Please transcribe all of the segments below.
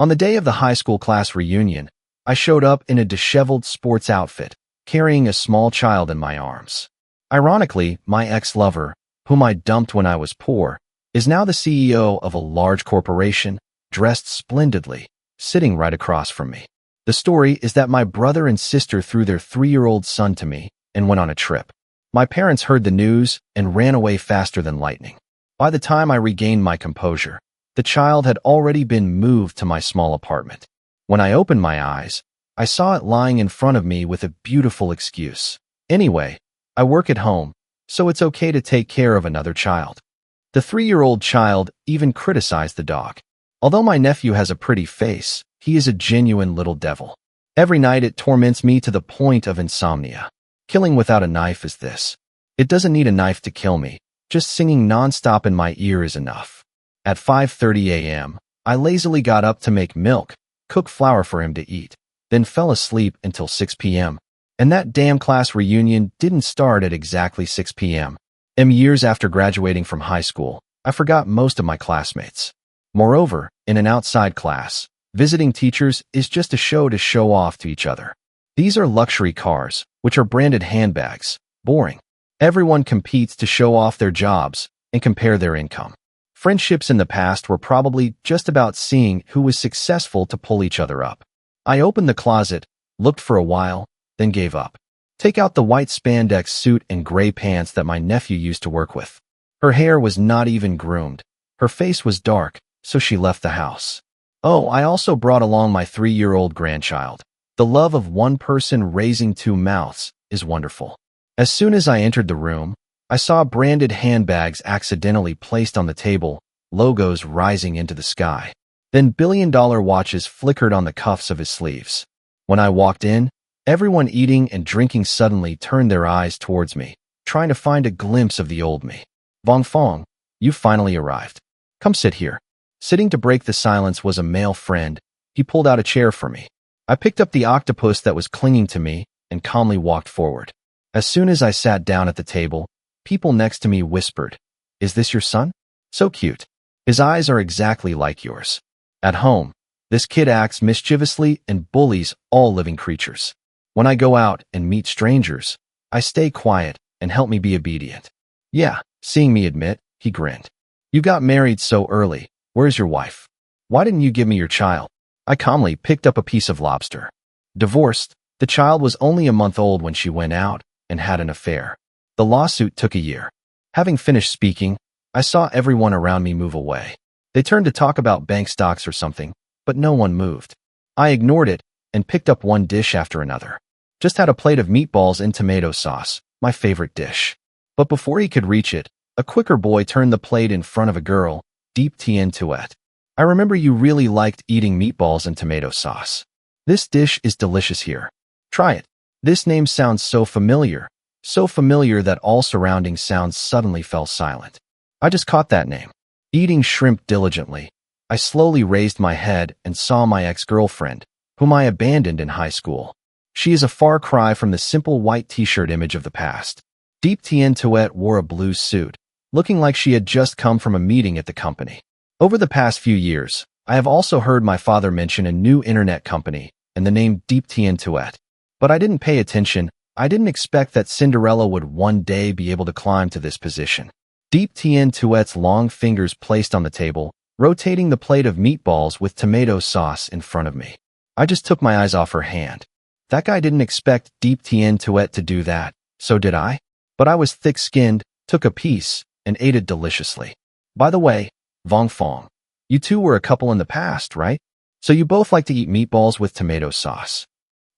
On the day of the high school class reunion, I showed up in a disheveled sports outfit, carrying a small child in my arms. Ironically, my ex-lover, whom I dumped when I was poor, is now the CEO of a large corporation, dressed splendidly, sitting right across from me. The story is that my brother and sister threw their 3-year-old son to me and went on a trip. My parents heard the news and ran away faster than lightning. By the time I regained my composure, the child had already been moved to my small apartment. When I opened my eyes, I saw it lying in front of me with a beautiful excuse. Anyway, I work at home, so it's okay to take care of another child. The 3-year-old child even criticized the dog. Although my nephew has a pretty face, he is a genuine little devil. Every night it torments me to the point of insomnia. Killing without a knife is this. It doesn't need a knife to kill me. Just singing nonstop in my ear is enough. At 5:30 a.m., I lazily got up to make milk, cook flour for him to eat, then fell asleep until 6 p.m. And that damn class reunion didn't start at exactly 6 p.m. Years after graduating from high school, I forgot most of my classmates. Moreover, in an outside class, visiting teachers is just a show to show off to each other. These are luxury cars, which are branded handbags. Boring. Everyone competes to show off their jobs and compare their income. Friendships in the past were probably just about seeing who was successful to pull each other up. I opened the closet, looked for a while, then gave up. Take out the white spandex suit and gray pants that my nephew used to work with. Her hair was not even groomed. Her face was dark, so she left the house. Oh, I also brought along my 3-year-old grandchild. The love of one person raising 2 mouths is wonderful. As soon as I entered the room, I saw branded handbags accidentally placed on the table, logos rising into the sky. Then billion-dollar watches flickered on the cuffs of his sleeves. When I walked in, everyone eating and drinking suddenly turned their eyes towards me, trying to find a glimpse of the old me. Vong Fong, you finally arrived. Come sit here. Sitting to break the silence was a male friend. He pulled out a chair for me. I picked up the octopus that was clinging to me and calmly walked forward. As soon as I sat down at the table, people next to me whispered, "Is this your son? So cute. His eyes are exactly like yours." At home, this kid acts mischievously and bullies all living creatures. When I go out and meet strangers, I stay quiet and help me be obedient. Yeah, seeing me admit, he grinned. You got married so early. Where's your wife? Why didn't you give me your child? I calmly picked up a piece of lobster. Divorced, the child was only a month old when she went out and had an affair. The lawsuit took a year. Having finished speaking, I saw everyone around me move away. They turned to talk about bank stocks or something, but no one moved. I ignored it and picked up one dish after another. Just had a plate of meatballs and tomato sauce, my favorite dish. But before he could reach it, a quicker boy turned the plate in front of a girl, Deep Tien Tuet. I remember you really liked eating meatballs and tomato sauce. This dish is delicious here. Try it. This name sounds so familiar that all surrounding sounds suddenly fell silent. I just caught that name. Eating shrimp diligently, I slowly raised my head and saw my ex-girlfriend, whom I abandoned in high school. She is a far cry from the simple white t-shirt image of the past. Deep Tien Tuet wore a blue suit, looking like she had just come from a meeting at the company. Over the past few years, I have also heard my father mention a new internet company and the name Deep Tien Tuet. But I didn't pay attention. I didn't expect that Cinderella would one day be able to climb to this position. Deep Tien Tuet's long fingers placed on the table, rotating the plate of meatballs with tomato sauce in front of me. I just took my eyes off her hand. That guy didn't expect Deep Tien Tuet to do that, so did I? But I was thick-skinned, took a piece, and ate it deliciously. By the way, Vong Fong, you two were a couple in the past, right? So you both like to eat meatballs with tomato sauce.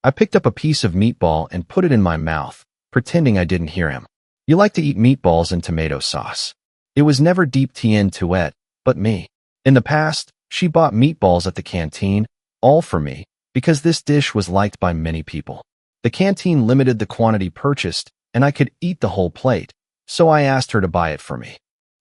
I picked up a piece of meatball and put it in my mouth, pretending I didn't hear him. You like to eat meatballs and tomato sauce. It was never Deep Tien Tuet, but me. In the past, she bought meatballs at the canteen, all for me, because this dish was liked by many people. The canteen limited the quantity purchased, and I could eat the whole plate, so I asked her to buy it for me.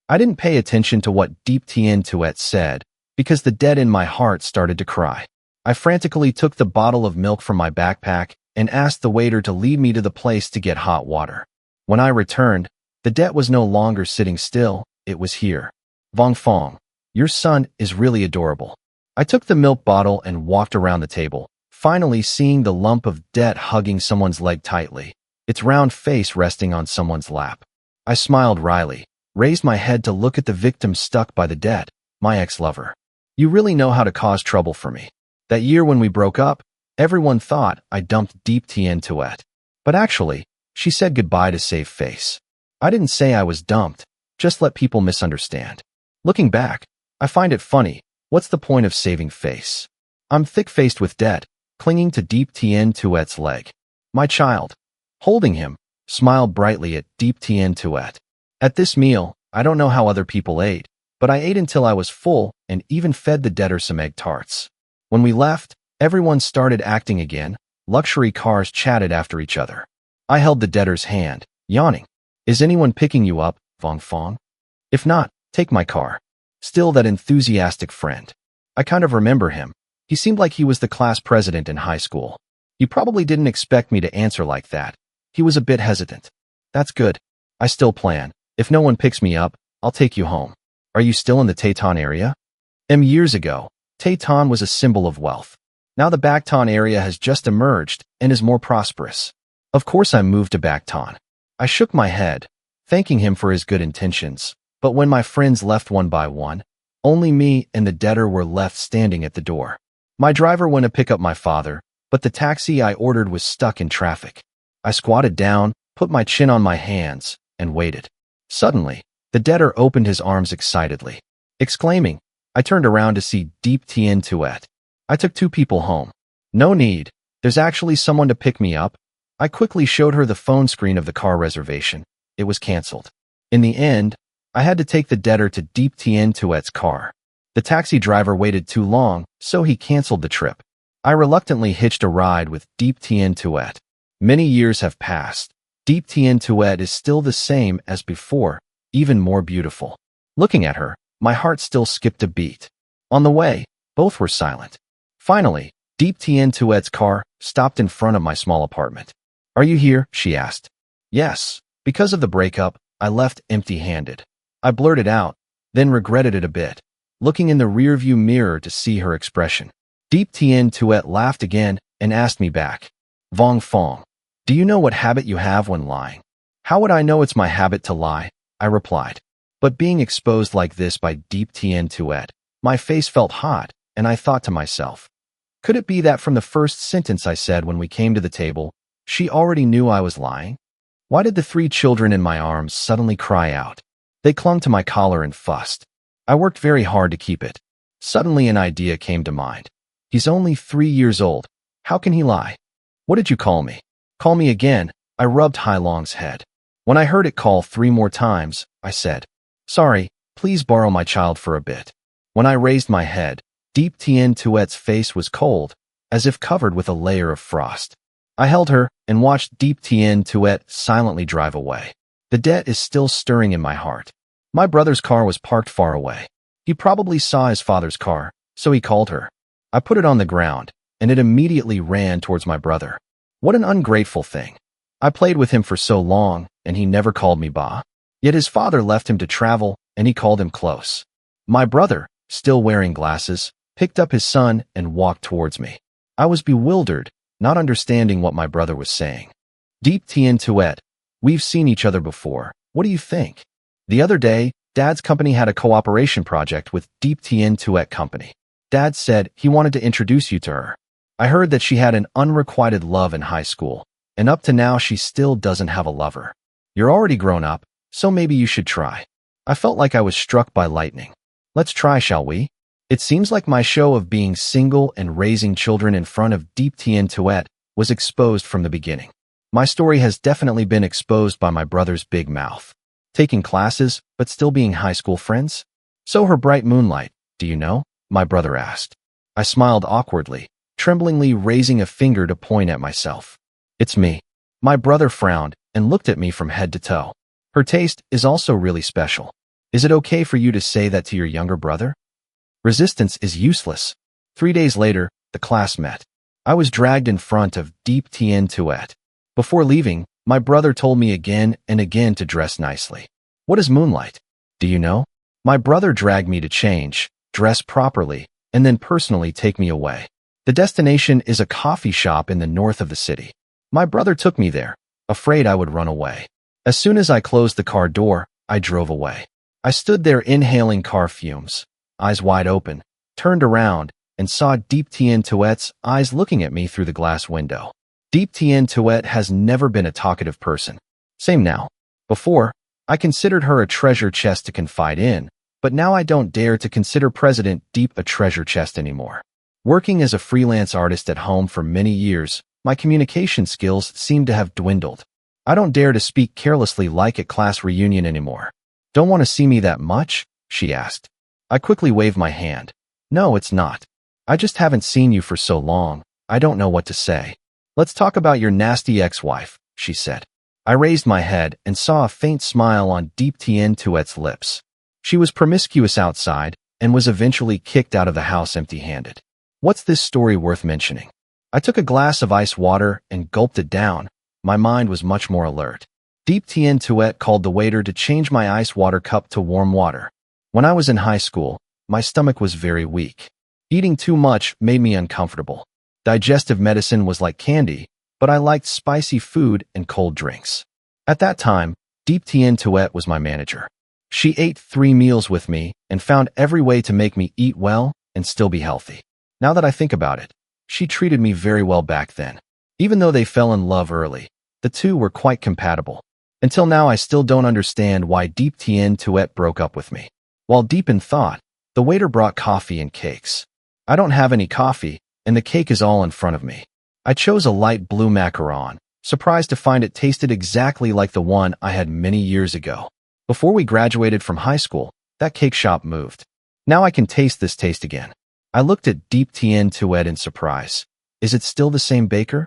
I didn't pay attention to what Deep Tien Tuet said, because the dead in my heart started to cry. I frantically took the bottle of milk from my backpack and asked the waiter to lead me to the place to get hot water. When I returned, the debt was no longer sitting still, it was here. Vong Fong, your son is really adorable. I took the milk bottle and walked around the table, finally seeing the lump of debt hugging someone's leg tightly, its round face resting on someone's lap. I smiled wryly, raised my head to look at the victim stuck by the debt, my ex-lover. You really know how to cause trouble for me. That year when we broke up, everyone thought I dumped Deep Tien Tuet. But actually, she said goodbye to save face. I didn't say I was dumped, just let people misunderstand. Looking back, I find it funny. What's the point of saving face? I'm thick-faced with debt, clinging to Deep Tien Tuet's leg. My child, holding him, smiled brightly at Deep Tien Tuet. At this meal, I don't know how other people ate, but I ate until I was full and even fed the debtor some egg tarts. When we left, everyone started acting again. Luxury cars chatted after each other. I held the debtor's hand, yawning. Is anyone picking you up, Vong Fong? If not, take my car. Still that enthusiastic friend. I kind of remember him. He seemed like he was the class president in high school. He probably didn't expect me to answer like that. He was a bit hesitant. That's good. I still plan. If no one picks me up, I'll take you home. Are you still in the Taitan area? Years ago, Taitan was a symbol of wealth. Now the Bacton area has just emerged and is more prosperous. Of course I moved to Bacton. I shook my head, thanking him for his good intentions. But when my friends left one by one, only me and the debtor were left standing at the door. My driver went to pick up my father, but the taxi I ordered was stuck in traffic. I squatted down, put my chin on my hands, and waited. Suddenly, the debtor opened his arms excitedly. Exclaiming, I turned around to see Deep Tien Tuet. I took 2 people home. No need. There's actually someone to pick me up. I quickly showed her the phone screen of the car reservation. It was canceled. In the end, I had to take the debtor to Deep Tien Tuet's car. The taxi driver waited too long, so he canceled the trip. I reluctantly hitched a ride with Deep Tien Tuet. Many years have passed. Deep Tien Tuet is still the same as before, even more beautiful. Looking at her, my heart still skipped a beat. On the way, both were silent. Finally, Deep Tien Tuet's car stopped in front of my small apartment. Are you here? She asked. Yes. Because of the breakup, I left empty-handed. I blurted out, then regretted it a bit, looking in the rearview mirror to see her expression. Deep Tien Tuet laughed again and asked me back. Vong Fong, do you know what habit you have when lying? How would I know it's my habit to lie? I replied. But being exposed like this by Deep Tien Tuet, my face felt hot, and I thought to myself, could it be that from the first sentence I said when we came to the table, she already knew I was lying? Why did the 3 children in my arms suddenly cry out? They clung to my collar and fussed. I worked very hard to keep it. Suddenly an idea came to mind. He's only 3 years old. How can he lie? What did you call me? Call me again. I rubbed Hai Long's head. When I heard it call 3 more times, I said, sorry, please borrow my child for a bit. When I raised my head, Deep Tien Tuet's face was cold, as if covered with a layer of frost. I held her and watched Deep Tien Tuet silently drive away. The debt is still stirring in my heart. My brother's car was parked far away. He probably saw his father's car, so he called her. I put it on the ground, and it immediately ran towards my brother. What an ungrateful thing. I played with him for so long, and he never called me Ba. Yet his father left him to travel, and he called him close. My brother, still wearing glasses, picked up his son and walked towards me. I was bewildered, not understanding what my brother was saying. Deep Tien Tuet, we've seen each other before. What do you think? The other day, Dad's company had a cooperation project with Deep Tien Tuet Company. Dad said he wanted to introduce you to her. I heard that she had an unrequited love in high school, and up to now she still doesn't have a lover. You're already grown up, so maybe you should try. I felt like I was struck by lightning. Let's try, shall we? It seems like my show of being single and raising children in front of Deep Tien Tuet was exposed from the beginning. My story has definitely been exposed by my brother's big mouth. Taking classes, but still being high school friends? So her bright moonlight, do you know? My brother asked. I smiled awkwardly, tremblingly raising a finger to point at myself. It's me. My brother frowned and looked at me from head to toe. Her taste is also really special. Is it okay for you to say that to your younger brother? Resistance is useless. 3 days later, the class met. I was dragged in front of Deep Tien Tuet. Before leaving, my brother told me again and again to dress nicely. What is moonlight? Do you know? My brother dragged me to change, dress properly, and then personally take me away. The destination is a coffee shop in the north of the city. My brother took me there, afraid I would run away. As soon as I closed the car door, I drove away. I stood there inhaling car fumes, eyes wide open, turned around, and saw Deep Tien Touette's eyes looking at me through the glass window. Deep Tien Touette has never been a talkative person. Same now. Before, I considered her a treasure chest to confide in, but now I don't dare to consider President Deep a treasure chest anymore. Working as a freelance artist at home for many years, my communication skills seem to have dwindled. I don't dare to speak carelessly like at class reunion anymore. Don't want to see me that much? She asked. I quickly waved my hand. No, it's not. I just haven't seen you for so long, I don't know what to say. Let's talk about your nasty ex-wife, she said. I raised my head and saw a faint smile on Deep Tien Touette's lips. She was promiscuous outside and was eventually kicked out of the house empty-handed. What's this story worth mentioning? I took a glass of ice water and gulped it down. My mind was much more alert. Deep Tien Touette called the waiter to change my ice water cup to warm water. When I was in high school, my stomach was very weak. Eating too much made me uncomfortable. Digestive medicine was like candy, but I liked spicy food and cold drinks. At that time, Deep Tien Touette was my manager. She ate 3 meals with me and found every way to make me eat well and still be healthy. Now that I think about it, she treated me very well back then. Even though they fell in love early, the two were quite compatible. Until now, I still don't understand why Deep Tien Touette broke up with me. While deep in thought, the waiter brought coffee and cakes. I don't have any coffee, and the cake is all in front of me. I chose a light blue macaron, surprised to find it tasted exactly like the one I had many years ago. Before we graduated from high school, that cake shop moved. Now I can taste this taste again. I looked at Deep Tien Touette in surprise. Is it still the same baker?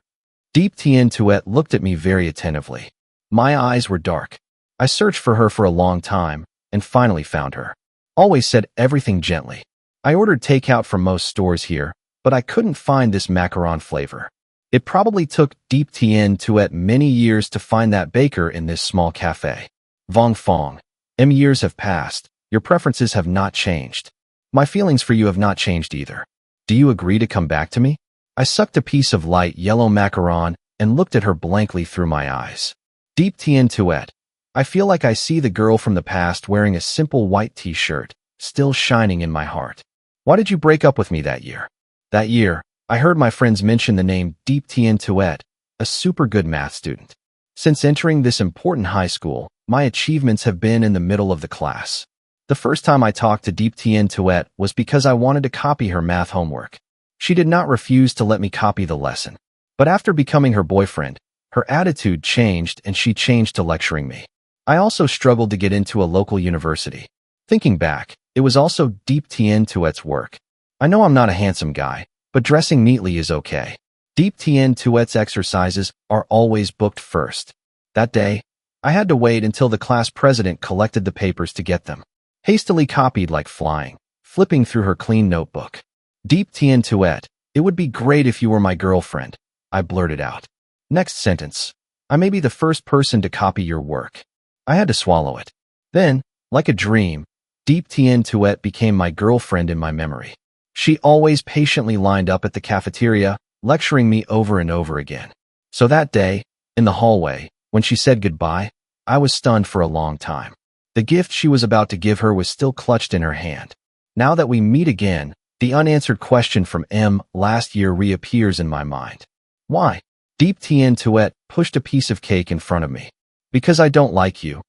Deep Tien Touette looked at me very attentively. My eyes were dark. I searched for her for a long time, and finally found her. Always said everything gently. I ordered takeout from most stores here, but I couldn't find this macaron flavor. It probably took Deep Tien Touette many years to find that baker in this small cafe. Vong Fong. Years have passed. Your preferences have not changed. My feelings for you have not changed either. Do you agree to come back to me? I sucked a piece of light yellow macaron and looked at her blankly through my eyes. Deep Tien Touette. I feel like I see the girl from the past wearing a simple white t-shirt, still shining in my heart. Why did you break up with me that year? That year, I heard my friends mention the name Deep Tien Touette, a super good math student. Since entering this important high school, my achievements have been in the middle of the class. The first time I talked to Deep Tien Touette was because I wanted to copy her math homework. She did not refuse to let me copy the lesson. But after becoming her boyfriend, her attitude changed and she changed to lecturing me. I also struggled to get into a local university. Thinking back, it was also Deep Tien Touette's work. I know I'm not a handsome guy, but dressing neatly is okay. Deep Tien Touette's exercises are always booked first. That day, I had to wait until the class president collected the papers to get them. Hastily copied like flying, flipping through her clean notebook. Deep Tien Touette, it would be great if you were my girlfriend, I blurted out. Next sentence. I may be the first person to copy your work. I had to swallow it. Then, like a dream, Deep Tien Touette became my girlfriend in my memory. She always patiently lined up at the cafeteria, lecturing me over and over again. So that day, in the hallway, when she said goodbye, I was stunned for a long time. The gift she was about to give her was still clutched in her hand. Now that we meet again, the unanswered question from last year reappears in my mind. Why? Deep Tien Touette pushed a piece of cake in front of me. Because I don't like you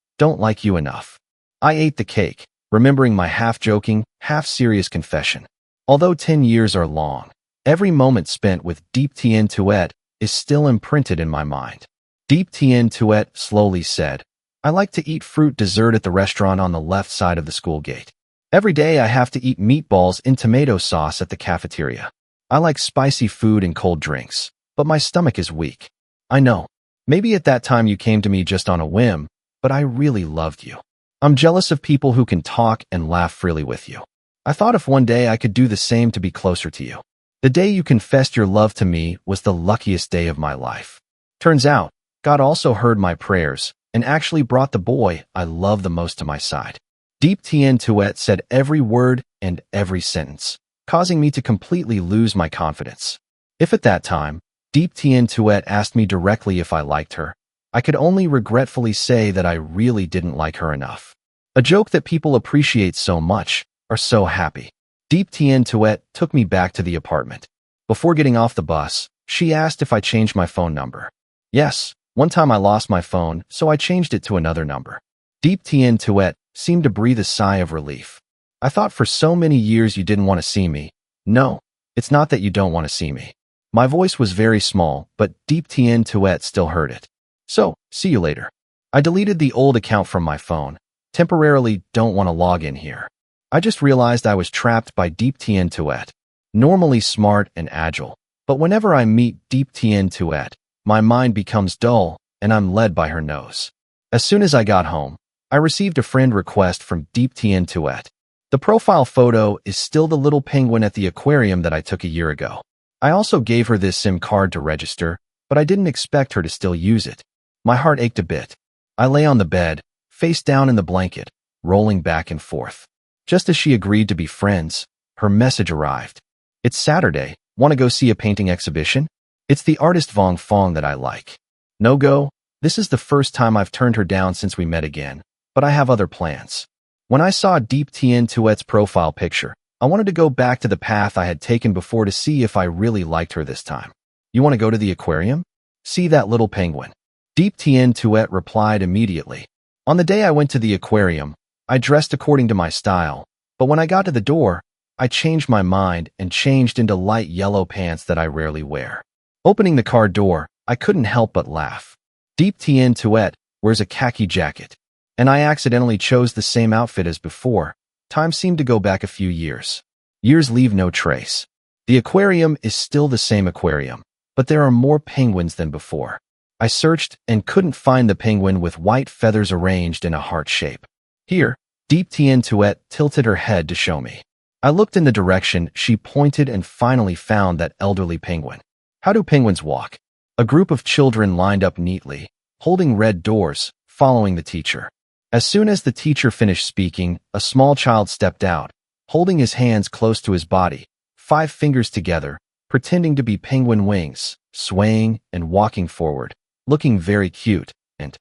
enough. I ate the cake, remembering my half-joking, half-serious confession. Although 10 years are long, every moment spent with Deep Tien Touette is still imprinted in my mind. Deep Tien Touette slowly said, I like to eat fruit dessert at the restaurant on the left side of the school gate. Every day I have to eat meatballs in tomato sauce at the cafeteria. I like spicy food and cold drinks, but my stomach is weak. I know. Maybe at that time you came to me just on a whim, but I really loved you. I'm jealous of people who can talk and laugh freely with you. I thought if one day I could do the same to be closer to you. The day you confessed your love to me was the luckiest day of my life. Turns out, God also heard my prayers and actually brought the boy I love the most to my side. Deep Tien Touette said every word and every sentence, causing me to completely lose my confidence. If at that time, Deep Tien Tuet asked me directly if I liked her, I could only regretfully say that I really didn't like her enough. A joke that people appreciate so much, are so happy. Deep Tien Tuet took me back to the apartment. Before getting off the bus, she asked if I changed my phone number. Yes, one time I lost my phone, so I changed it to another number. Deep Tien Tuet seemed to breathe a sigh of relief. I thought for so many years you didn't want to see me. No, it's not that you don't want to see me. My voice was very small, but Deep Tien Tuet still heard it. So, see you later. I deleted the old account from my phone. Temporarily don't want to log in here. I just realized I was trapped by Deep Tien Tuet. Normally smart and agile, but whenever I meet Deep Tien Tuet, my mind becomes dull, and I'm led by her nose. As soon as I got home, I received a friend request from Deep Tien Tuet. The profile photo is still the little penguin at the aquarium that I took a year ago. I also gave her this SIM card to register, but I didn't expect her to still use it. My heart ached a bit. I lay on the bed, face down in the blanket, rolling back and forth. Just as she agreed to be friends, her message arrived. It's Saturday. Want to go see a painting exhibition? It's the artist Vong Fong that I like. No go? This is the first time I've turned her down since we met again, but I have other plans. When I saw Deep Tien Tuet's profile picture, I wanted to go back to the path I had taken before to see if I really liked her this time. You want to go to the aquarium? See that little penguin? Deep Tien Tuet replied immediately. On the day I went to the aquarium, I dressed according to my style, but when I got to the door, I changed my mind and changed into light yellow pants that I rarely wear. Opening the car door, I couldn't help but laugh. Deep Tien Tuet wears a khaki jacket, and I accidentally chose the same outfit as before. Time seemed to go back a few years. Years leave no trace. The aquarium is still the same aquarium, but there are more penguins than before. I searched and couldn't find the penguin with white feathers arranged in a heart shape. Here, Deep Tien Tuet tilted her head to show me. I looked in the direction she pointed and finally found that elderly penguin. How do penguins walk? A group of children lined up neatly, holding red doors, following the teacher. As soon as the teacher finished speaking, a small child stepped out, holding his hands close to his body, 5 fingers together, pretending to be penguin wings, swaying and walking forward, looking very cute, and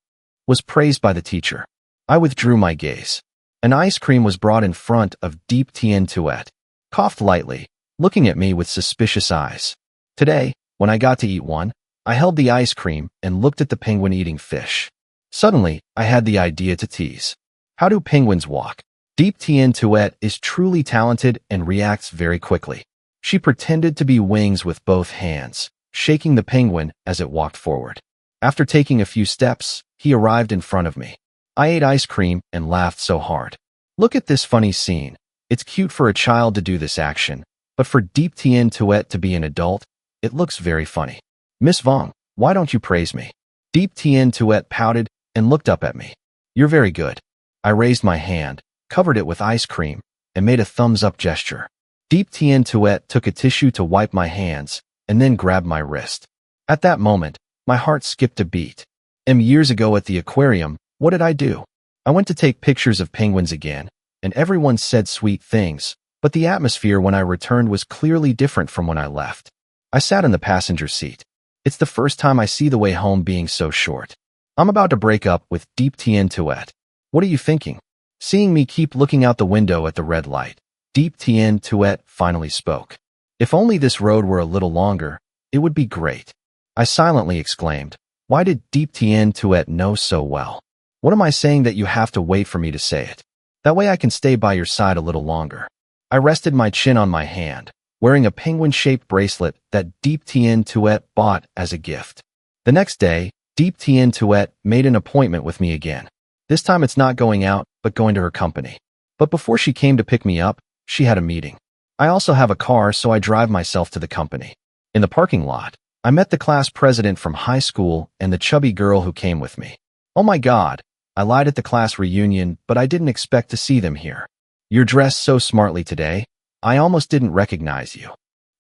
was praised by the teacher. I withdrew my gaze. An ice cream was brought in front of Deep Tien Tuet, coughed lightly, looking at me with suspicious eyes. Today, when I got to eat one, I held the ice cream and looked at the penguin eating fish. Suddenly, I had the idea to tease. How do penguins walk? Deep Tien Tuet is truly talented and reacts very quickly. She pretended to be wings with both hands, shaking the penguin as it walked forward. After taking a few steps, he arrived in front of me. I ate ice cream and laughed so hard. Look at this funny scene. It's cute for a child to do this action, but for Deep Tien Tuet to be an adult, it looks very funny. Miss Vong, why don't you praise me? Deep Tien Tuet pouted and looked up at me. You're very good. I raised my hand, covered it with ice cream, and made a thumbs-up gesture. Deep Tien Tuet took a tissue to wipe my hands and then grabbed my wrist. At that moment, my heart skipped a beat. Years ago at the aquarium, what did I do? I went to take pictures of penguins again, and everyone said sweet things, but the atmosphere when I returned was clearly different from when I left. I sat in the passenger seat. It's the first time I see the way home being so short. I'm about to break up with Deep Tien Tuet. What are you thinking? Seeing me keep looking out the window at the red light, Deep Tien Tuet finally spoke. If only this road were a little longer, it would be great. I silently exclaimed. Why did Deep Tien Tuet know so well? What am I saying that you have to wait for me to say it? That way I can stay by your side a little longer. I rested my chin on my hand, wearing a penguin-shaped bracelet that Deep Tien Tuet bought as a gift. The next day, Deep Tien Tuet made an appointment with me again. This time it's not going out, but going to her company. But before she came to pick me up, she had a meeting. I also have a car, so I drive myself to the company. In the parking lot, I met the class president from high school and the chubby girl who came with me. Oh my God, I lied at the class reunion, but I didn't expect to see them here. You're dressed so smartly today. I almost didn't recognize you.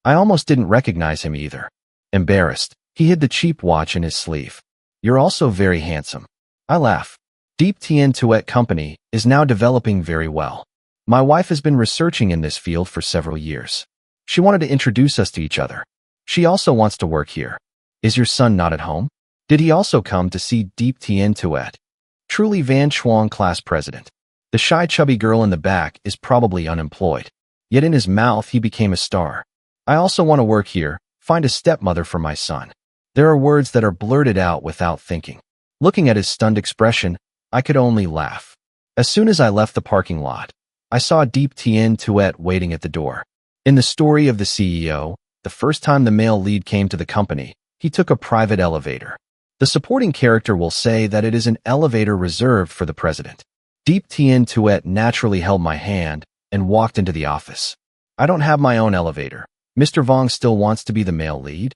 I almost didn't recognize him either. Embarrassed, he hid the cheap watch in his sleeve. You're also very handsome. I laugh. Deep Tien Tuet Company is now developing very well. My wife has been researching in this field for several years. She wanted to introduce us to each other. She also wants to work here. Is your son not at home? Did he also come to see Deep Tien Tuet? Truly Van Chuang class president. The shy chubby girl in the back is probably unemployed. Yet in his mouth he became a star. I also want to work here, find a stepmother for my son. There are words that are blurted out without thinking. Looking at his stunned expression, I could only laugh. As soon as I left the parking lot, I saw Deep Tien Tuet waiting at the door. In the story of the CEO, the first time the male lead came to the company, he took a private elevator. The supporting character will say that it is an elevator reserved for the president. Deep Tien Tuet naturally held my hand and walked into the office. I don't have my own elevator. Mr. Vong still wants to be the male lead?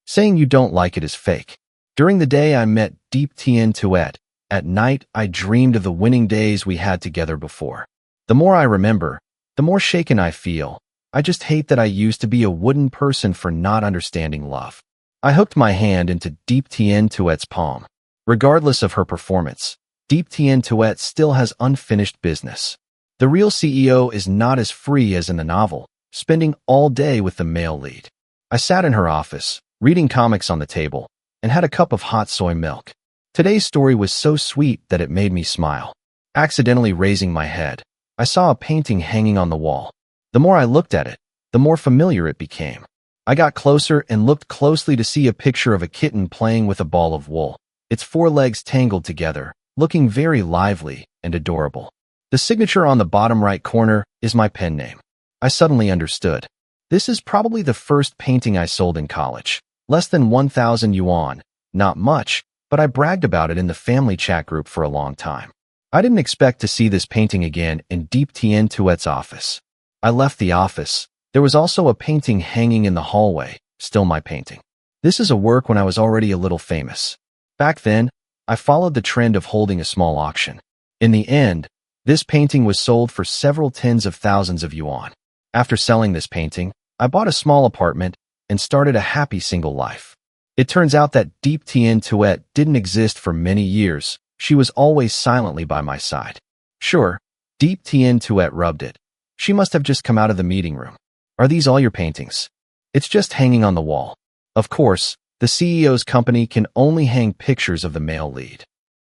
Saying you don't like it is fake. During the day I met Deep Tien Tuet. At night I dreamed of the winning days we had together before. The more I remember, the more shaken I feel. I just hate that I used to be a wooden person for not understanding love. I hooked my hand into Deep Tien Tuet's palm. Regardless of her performance, Deep Tien Tuet still has unfinished business. The real CEO is not as free as in the novel, spending all day with the male lead. I sat in her office, reading comics on the table, and had a cup of hot soy milk. Today's story was so sweet that it made me smile. Accidentally raising my head, I saw a painting hanging on the wall. The more I looked at it, the more familiar it became. I got closer and looked closely to see a picture of a kitten playing with a ball of wool, its forelegs tangled together, looking very lively and adorable. The signature on the bottom right corner is my pen name. I suddenly understood. This is probably the first painting I sold in college. Less than 1,000 yuan, not much, but I bragged about it in the family chat group for a long time. I didn't expect to see this painting again in Deep Tien Tuet's office. I left the office. There was also a painting hanging in the hallway, still my painting. This is a work when I was already a little famous. Back then, I followed the trend of holding a small auction. In the end, this painting was sold for several tens of thousands of yuan. After selling this painting, I bought a small apartment and started a happy single life. It turns out that Deep Tien Tuet didn't exist for many years. She was always silently by my side. Sure, Deep Tien Tuet rubbed it. She must have just come out of the meeting room. Are these all your paintings? It's just hanging on the wall. Of course, the CEO's company can only hang pictures of the male lead.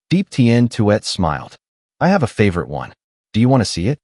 Deep Tien Tuet smiled. I have a favorite one. Do you want to see it?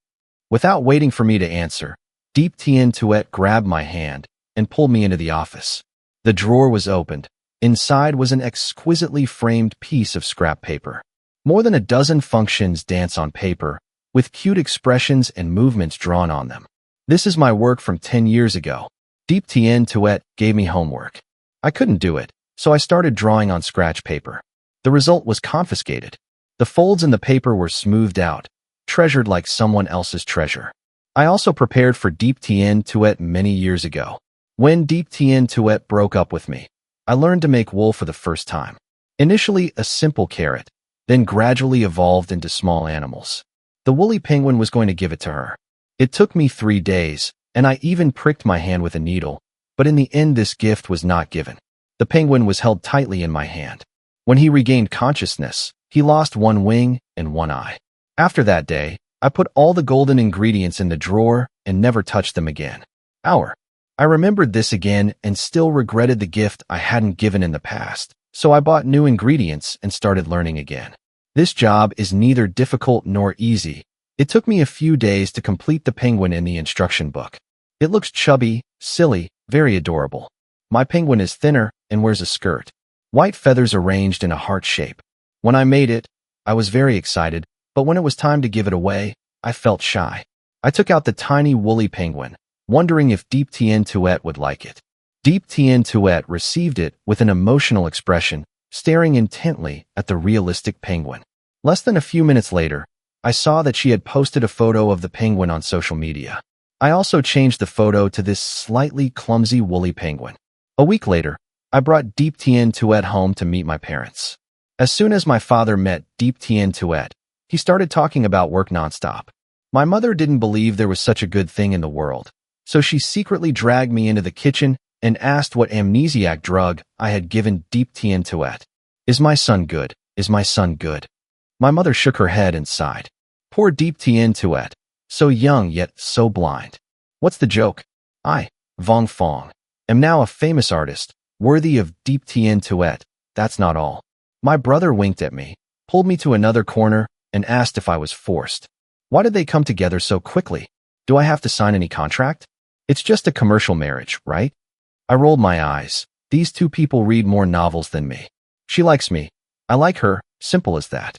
Without waiting for me to answer, Deep Tien Tuet grabbed my hand and pulled me into the office. The drawer was opened. Inside was an exquisitely framed piece of scrap paper. More than a dozen functions dance on paper, with cute expressions and movements drawn on them. This is my work from 10 years ago. Deep Tien Tuet gave me homework. I couldn't do it, so I started drawing on scratch paper. The result was confiscated. The folds in the paper were smoothed out, treasured like someone else's treasure. I also prepared for Deep Tien Tuet many years ago. When Deep Tien Tuet broke up with me, I learned to make wool for the first time. Initially a simple carrot, then gradually evolved into small animals. The woolly penguin was going to give it to her. It took me 3 days, and I even pricked my hand with a needle, but in the end this gift was not given. The penguin was held tightly in my hand. When he regained consciousness, he lost one wing and one eye. After that day, I put all the golden ingredients in the drawer and never touched them again. I remembered this again and still regretted the gift I hadn't given in the past, so I bought new ingredients and started learning again. This job is neither difficult nor easy. It took me a few days to complete the penguin in the instruction book. It looks chubby, silly, very adorable. My penguin is thinner and wears a skirt. White feathers arranged in a heart shape. When I made it, I was very excited, but when it was time to give it away, I felt shy. I took out the tiny woolly penguin, wondering if Deep Tien Tuet would like it. Deep Tien Tuet received it with an emotional expression, staring intently at the realistic penguin. Less than a few minutes later, I saw that she had posted a photo of the penguin on social media. I also changed the photo to this slightly clumsy woolly penguin. A week later, I brought Deep Tien Tuet home to meet my parents. As soon as my father met Deep Tien Tuet, he started talking about work nonstop. My mother didn't believe there was such a good thing in the world, so she secretly dragged me into the kitchen and asked what amnesiac drug I had given Deep Tien Tuet. Is my son good? Is my son good? My mother shook her head and sighed. Poor Deep Tien Tuet, so young yet so blind. What's the joke? Vong Fong. Am now a famous artist, worthy of deep Tien Tuet. That's not all. My brother winked at me, pulled me to another corner, and asked if I was forced. Why did they come together so quickly? Do I have to sign any contract? It's just a commercial marriage, right? I rolled my eyes. These two people read more novels than me. She likes me. I like her. Simple as that.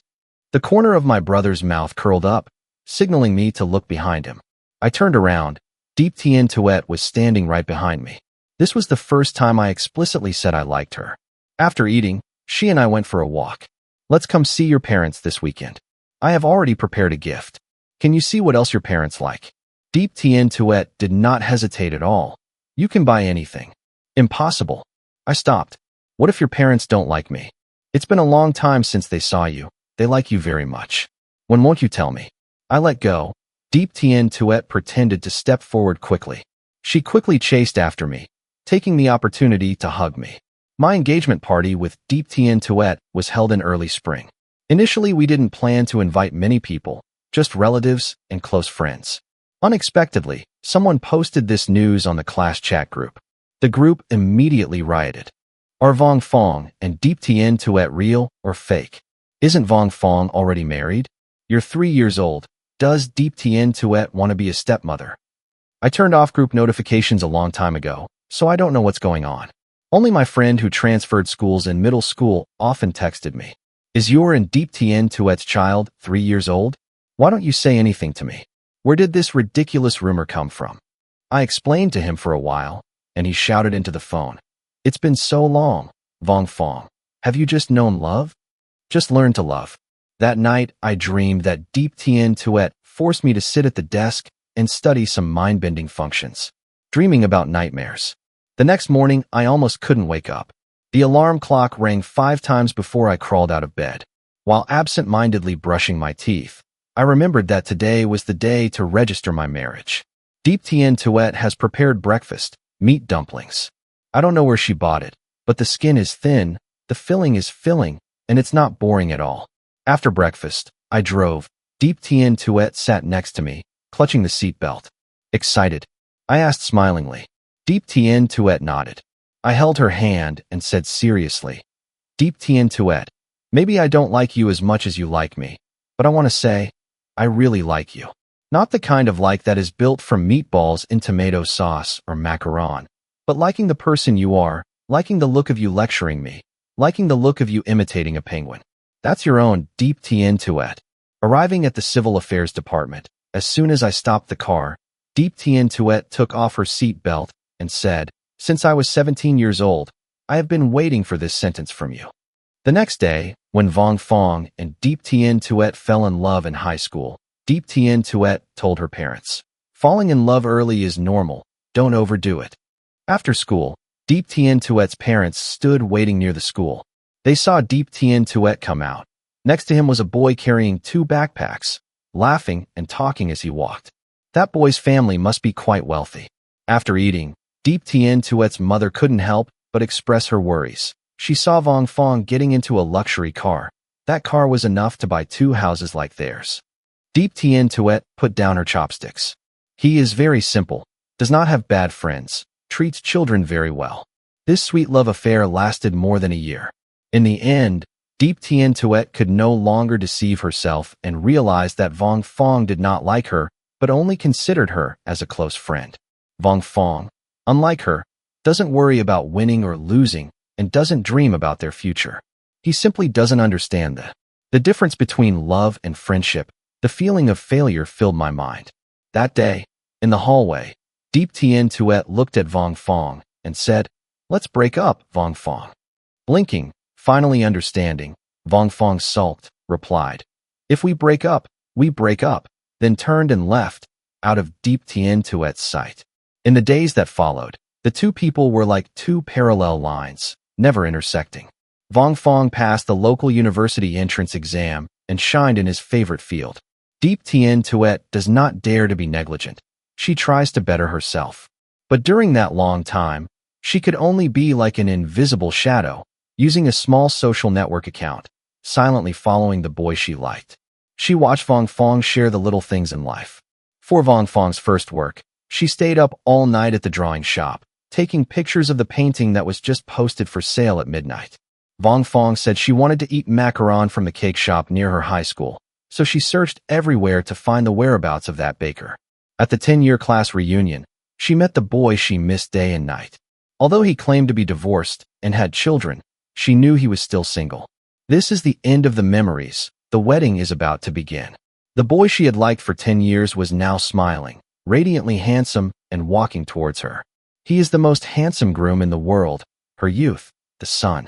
The corner of my brother's mouth curled up, signaling me to look behind him. I turned around. Deep Tien Tuet was standing right behind me. This was the first time I explicitly said I liked her. After eating, she and I went for a walk. Let's come see your parents this weekend. I have already prepared a gift. Can you see what else your parents like? Deep Tien Tuet did not hesitate at all. You can buy anything. Impossible. I stopped. What if your parents don't like me? It's been a long time since they saw you. They like you very much. When won't you tell me? I let go. Deep Tien Tuet pretended to step forward quickly. She quickly chased after me, taking the opportunity to hug me. My engagement party with Deep Tien Tuet was held in early spring. Initially, we didn't plan to invite many people, just relatives and close friends. Unexpectedly, someone posted this news on the class chat group. The group immediately rioted. Are Vong Fong and Deep Tien Tuet real or fake? Isn't Vong Fong already married? You're 3 years old. Does Deep Tien Tuet want to be a stepmother? I turned off group notifications a long time ago, so I don't know what's going on. Only my friend who transferred schools in middle school often texted me. Is your and Deep Tien Tuet's child 3 years old? Why don't you say anything to me? Where did this ridiculous rumor come from? I explained to him for a while, and he shouted into the phone. It's been so long, Vong Fong. Have you just known love? Just learn to love. That night, I dreamed that Deep Tien Tuet forced me to sit at the desk and study some mind-bending functions, dreaming about nightmares. The next morning, I almost couldn't wake up. The alarm clock rang 5 times before I crawled out of bed. While absent-mindedly brushing my teeth, I remembered that today was the day to register my marriage. Deep Tien Tuet has prepared breakfast, meat dumplings. I don't know where she bought it, but the skin is thin, the filling is filling, and it's not boring at all. After breakfast, I drove. Deep Tien Tuet sat next to me, clutching the seatbelt. Excited? I asked smilingly. Deep Tien Tuet nodded. I held her hand and said seriously, Deep Tien Tuet, maybe I don't like you as much as you like me, but I want to say, I really like you. Not the kind of like that is built from meatballs in tomato sauce or macaron, but liking the person you are, liking the look of you lecturing me, liking the look of you imitating a penguin. That's your own Deep Tien Tuet. Arriving at the Civil Affairs Department, as soon as I stopped the car, Deep Tien Tuet took off her seat belt and said, Since I was 17 years old, I have been waiting for this sentence from you. The next day, when Vong Fong and Deep Tien Tuet fell in love in high school, Deep Tien Tuet told her parents, falling in love early is normal, don't overdo it. After school, Deep Tien Tuet's parents stood waiting near the school. They saw Deep Tien Tuet come out. Next to him was a boy carrying 2 backpacks, laughing and talking as he walked. That boy's family must be quite wealthy. After eating, Deep Tien Tuet's mother couldn't help but express her worries. She saw Vong Fong getting into a luxury car. That car was enough to buy 2 houses like theirs. Deep Tien Tuet put down her chopsticks. He is very simple, does not have bad friends, treats children very well. This sweet love affair lasted more than a year. In the end, Deep Tien Tuet could no longer deceive herself and realized that Vong Fong did not like her, but only considered her as a close friend. Vong Fong, unlike her, doesn't worry about winning or losing and doesn't dream about their future. He simply doesn't understand the difference between love and friendship. The feeling of failure filled my mind. That day, in the hallway, Deep Tien Tuet looked at Vong Fong and said, Let's break up, Vong Fong. Blinking, finally understanding, Vong Fong sulked, replied, If we break up, we break up, then turned and left, out of Deep Tien Tuet's sight. In the days that followed, the two people were like 2 parallel lines, never intersecting. Vong Fong passed the local university entrance exam and shined in his favorite field. Deep Tien Tuet does not dare to be negligent. She tries to better herself. But during that long time, she could only be like an invisible shadow, using a small social network account, silently following the boy she liked. She watched Vong Fong share the little things in life. For Vong Fong's first work, She stayed up all night at the drawing shop, taking pictures of the painting that was just posted for sale at midnight. Vong Fong said she wanted to eat macaron from the cake shop near her high school, so she searched everywhere to find the whereabouts of that baker. At the 10-year class reunion, she met the boy she missed day and night. Although he claimed to be divorced and had children, she knew he was still single. This is the end of the memories. The wedding is about to begin. The boy she had liked for 10 years was now smiling, radiantly handsome, and walking towards her. He is the most handsome groom in the world, her youth, the sun.